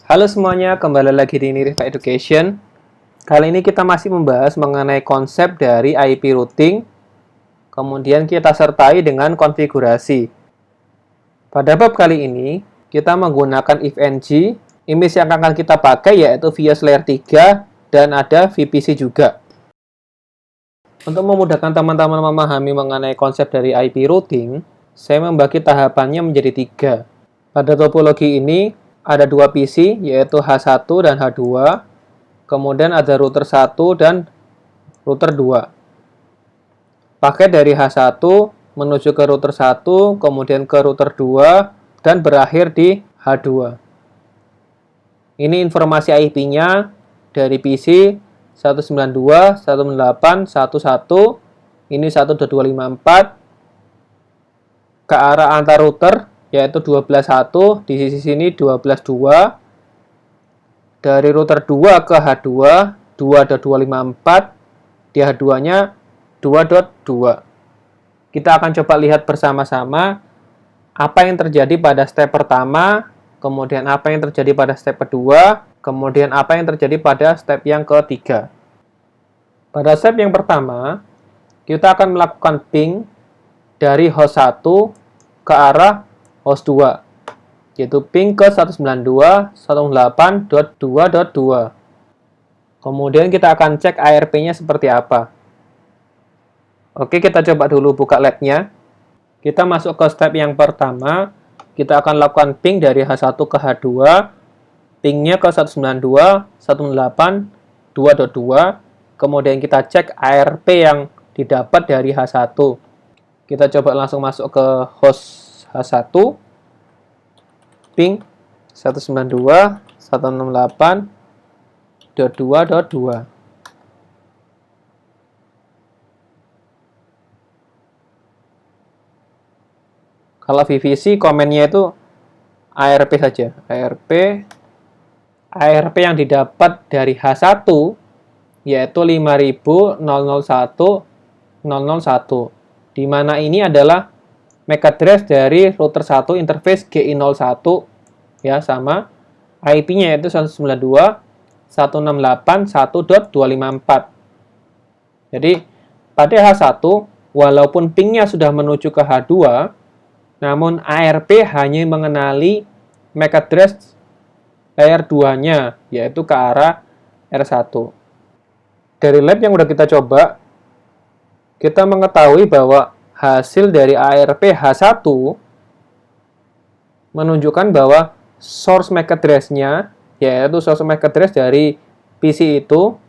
Halo semuanya, kembali lagi di Nirify Education. Kali ini kita masih membahas mengenai konsep dari IP routing, kemudian kita sertai dengan konfigurasi. Pada bab kali ini, kita menggunakan if-ng, image yang akan kita pakai yaitu VS Layer 3, dan ada VPC juga. Untuk memudahkan teman-teman memahami mengenai konsep dari IP routing, saya membagi tahapannya menjadi 3. Pada topologi ini, ada 2 PC, yaitu H1 dan H2. Kemudian ada router 1 dan router 2. Paket dari H1 menuju ke router 1, kemudian ke router 2, dan berakhir di H2. Ini informasi IP-nya dari PC 192.168.1.1. Ini 1.254. Ke arah antar router, yaitu 12.1, di sisi sini 12.2. Dari router 2 ke H2, 2.254, di H2-nya 2.2. Kita akan coba lihat bersama-sama apa yang terjadi pada step pertama, kemudian apa yang terjadi pada step kedua, kemudian apa yang terjadi pada step yang ketiga. Pada step yang pertama, kita akan melakukan ping dari host 1 ke arah host 2, yaitu ping ke 192.168.2.2. Kemudian kita akan cek ARP-nya seperti apa. Oke, kita coba dulu buka lab-nya. Kita masuk ke step yang pertama. Kita akan lakukan ping dari H1 ke H2. Pingnya ke 192.168.2.2. Kemudian kita cek ARP yang didapat dari H1. Kita coba langsung masuk ke host H1. Ping 192.168.2.2. Kalau VPC komennya itu ARP saja. ARP yang didapat dari H1 yaitu 50.001.001. Di mana ini adalah MAC address dari router 1 interface GI01, ya, sama IP-nya yaitu 192.168.1.254. Jadi pada H1 walaupun pingnya sudah menuju ke H2, namun ARP hanya mengenali MAC address layer 2-nya, yaitu ke arah R1. Dari lab yang sudah kita coba, kita mengetahui bahwa hasil dari ARP H1 menunjukkan bahwa source MAC address-nya, yaitu source MAC address dari PC itu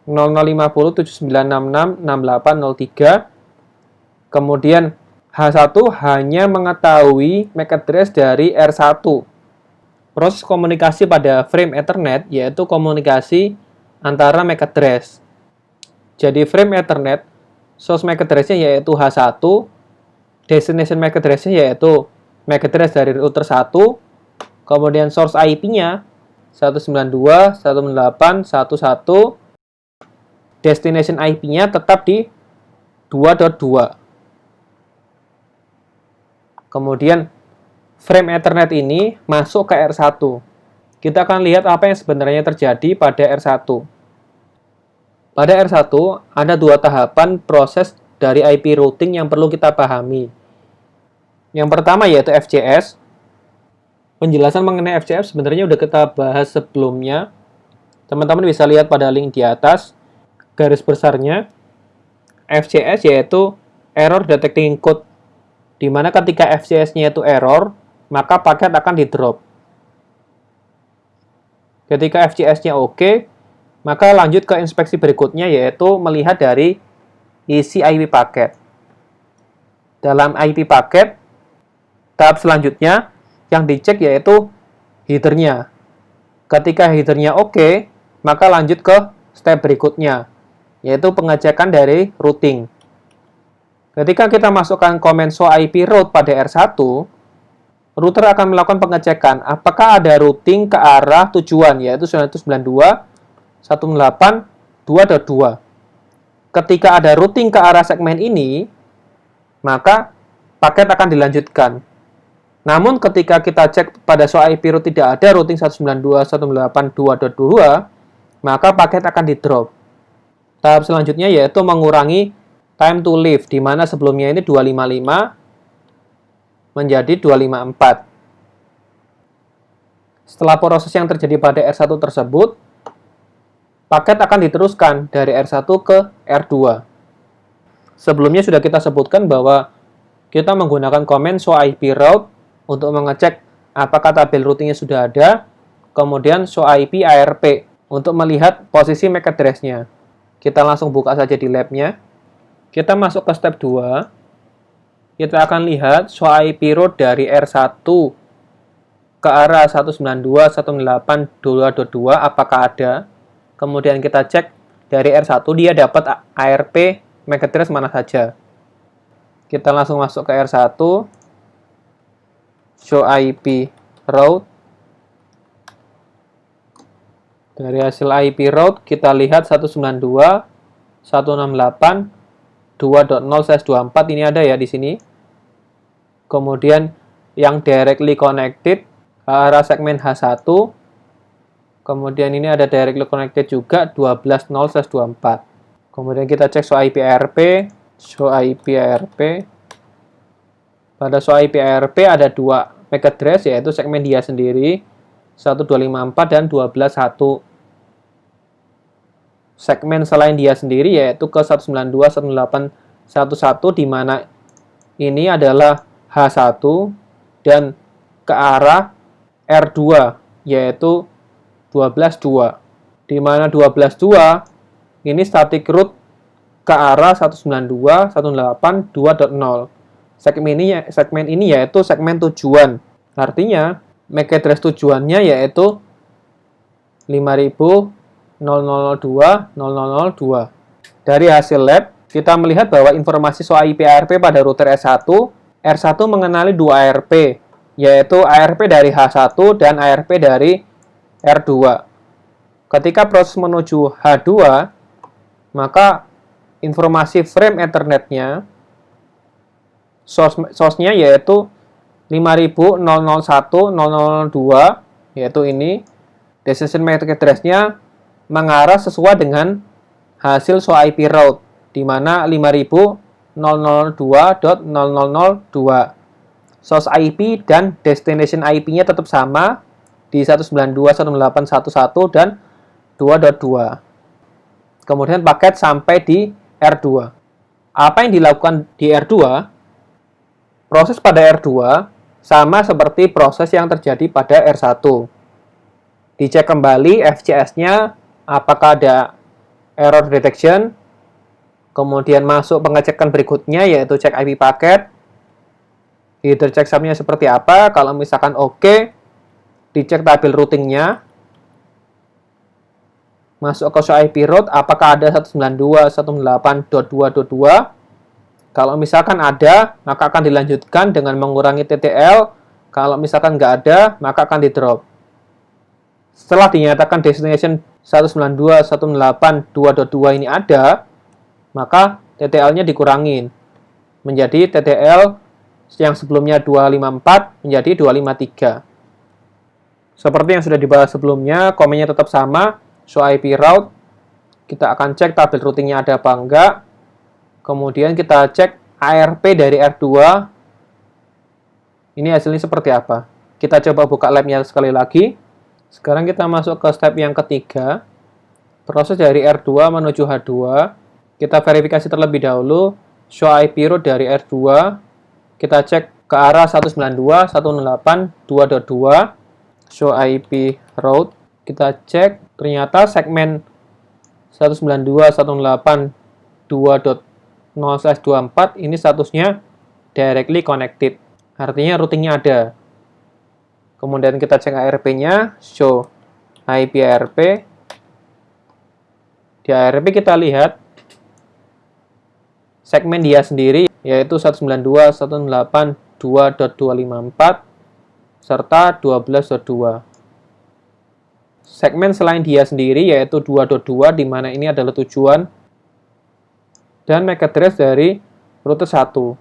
005079666803. Kemudian H1 hanya mengetahui MAC address dari R1. Proses komunikasi pada frame Ethernet yaitu komunikasi antara MAC address. Jadi frame Ethernet, source MAC address-nya yaitu H1, destination MAC address-nya yaitu MAC address dari router 1, kemudian source IP-nya 192.168.1.1, destination IP-nya tetap di 2.2. Kemudian frame Ethernet ini masuk ke R1. Kita akan lihat apa yang sebenarnya terjadi pada R1. Pada R1 ada 2 tahapan proses dari IP routing yang perlu kita pahami. Yang pertama yaitu FCS. Penjelasan mengenai FCS sebenarnya sudah kita bahas sebelumnya. Teman-teman bisa lihat pada link di atas. Garis besarnya, FCS yaitu Error Detecting Code, di mana ketika FCS-nya itu error, maka paket akan di-drop. Ketika FCS-nya oke, maka lanjut ke inspeksi berikutnya yaitu melihat dari isi IP paket. Dalam IP paket, tahap selanjutnya yang dicek yaitu header-nya. Ketika header-nya oke, maka lanjut ke step berikutnya, yaitu pengecekan dari routing. Ketika kita masukkan comment show IP route pada R1, router akan melakukan pengecekan apakah ada routing ke arah tujuan, yaitu 192.168.2.2. Ketika ada routing ke arah segmen ini, maka paket akan dilanjutkan. Namun ketika kita cek pada SOA IP root tidak ada routing 192.168.2.2, maka paket akan di-drop. Tahap selanjutnya yaitu mengurangi time to live, di mana sebelumnya ini 255 menjadi 254. Setelah proses yang terjadi pada R1 tersebut, paket akan diteruskan dari R1 ke R2. Sebelumnya sudah kita sebutkan bahwa kita menggunakan komen show IP route untuk mengecek apakah tabel routingnya sudah ada, kemudian show IP ARP untuk melihat posisi MAC address-nya. Kita langsung buka saja di lab-nya. Kita masuk ke step 2. Kita akan lihat show IP route dari R1 ke arah 192.168.2.2 apakah ada. Kemudian kita cek dari R1 dia dapat ARP MAC address mana saja. Kita langsung masuk ke R1, show IP route. Dari hasil IP route kita lihat 192.168.2.0/24 ini ada ya di sini. Kemudian yang directly connected ke arah segmen H1. Kemudian ini ada directly connected juga 12.0/24. Kemudian kita cek show IP ARP, show IP ARP. Pada show IP ARP ada dua MAC address, yaitu segmen dia sendiri 1254 dan 121. Segmen selain dia sendiri yaitu ke 192.168.11 di mana ini adalah H1 dan ke arah R2 yaitu 12.2. Di mana 12.2 ini static route ke arah 192.168.2.0. Segmen ini yaitu segmen tujuan. Artinya MAC address tujuannya yaitu 50.002.0.002. Dari hasil lab, kita melihat bahwa informasi soal IP ARP pada router R1 mengenali dua ARP, yaitu ARP dari H1 dan ARP dari R2. Ketika proses menuju H2, maka informasi frame Ethernet-nya, source-nya yaitu 50.001.0.002, yaitu ini, destination MAC address-nya mengarah sesuai dengan hasil show IP route, di mana 50.002.0.002. Source IP dan destination IP-nya tetap sama di 192.168.11 dan 2.2. Kemudian paket sampai di R2. Apa yang dilakukan di R2? Proses pada R2 sama seperti proses yang terjadi pada R1. Dicek kembali FCS-nya apakah ada error detection. Kemudian masuk pengecekan berikutnya yaitu cek IP paket. Header checksumnya seperti apa. Kalau misalkan oke, dicek tabel routingnya. Masuk ke show IP route, apakah ada 192.168.2.2. Kalau misalkan ada, maka akan dilanjutkan dengan mengurangi TTL. Kalau misalkan nggak ada, maka akan di-drop. Setelah dinyatakan destination 192.168.2.2 ini ada, maka TTL-nya dikurangin. Menjadi TTL yang sebelumnya 254 menjadi 253. Seperti yang sudah dibahas sebelumnya, komennya tetap sama. Show IP route, kita akan cek tabel routingnya ada apa enggak. Kemudian kita cek ARP dari R2. Ini hasilnya seperti apa. Kita coba buka labnya sekali lagi. Sekarang kita masuk ke step yang ketiga. Proses dari R2 menuju H2. Kita verifikasi terlebih dahulu. Show IP route dari R2. Kita cek ke arah 192.168.2.2. Show IP route. Kita cek. Ternyata segmen 192.168.2.0/24 ini statusnya directly connected. Artinya routingnya ada. Kemudian kita cek ARP-nya, show IP ARP. Di ARP kita lihat segmen dia sendiri yaitu 192.168.2.254 serta 12.2. Segmen selain dia sendiri yaitu 2.2 di mana ini adalah tujuan dan MAC address dari router 1.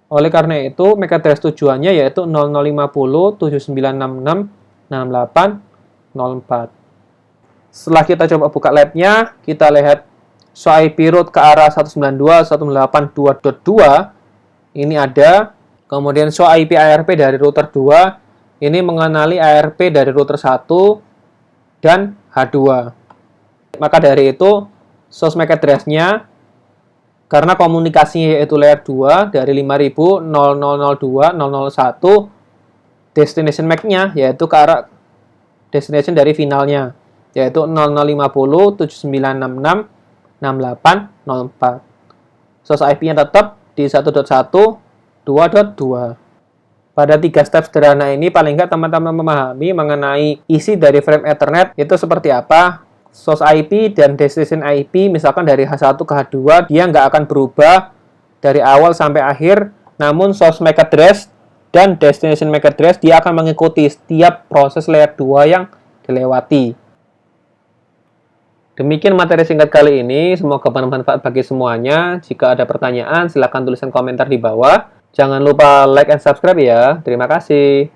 Oleh karena itu, MAC address tujuannya yaitu 005079666804. Setelah kita coba buka labnya, kita lihat show IP root ke arah 192.168.2.2. Ini ada. Kemudian show IP ARP dari router 2. Ini mengenali ARP dari router 1 dan H2. Maka dari itu, source MAC address-nya, karena komunikasinya yaitu layer 2 dari 5000.0002.001, destination MAC-nya yaitu ke arah destination dari finalnya, yaitu 005079666804. Source IP-nya tetap di 1.1.2.2. Pada 3 step sederhana ini, paling nggak teman-teman memahami mengenai isi dari frame Ethernet itu seperti apa. Source IP dan destination IP, misalkan dari H1 ke H2, dia nggak akan berubah dari awal sampai akhir. Namun source MAC address dan destination MAC address, dia akan mengikuti setiap proses layer 2 yang dilewati. Demikian materi singkat kali ini, semoga bermanfaat bagi semuanya. Jika ada pertanyaan, silahkan tuliskan komentar di bawah. Jangan lupa like and subscribe ya. Terima kasih.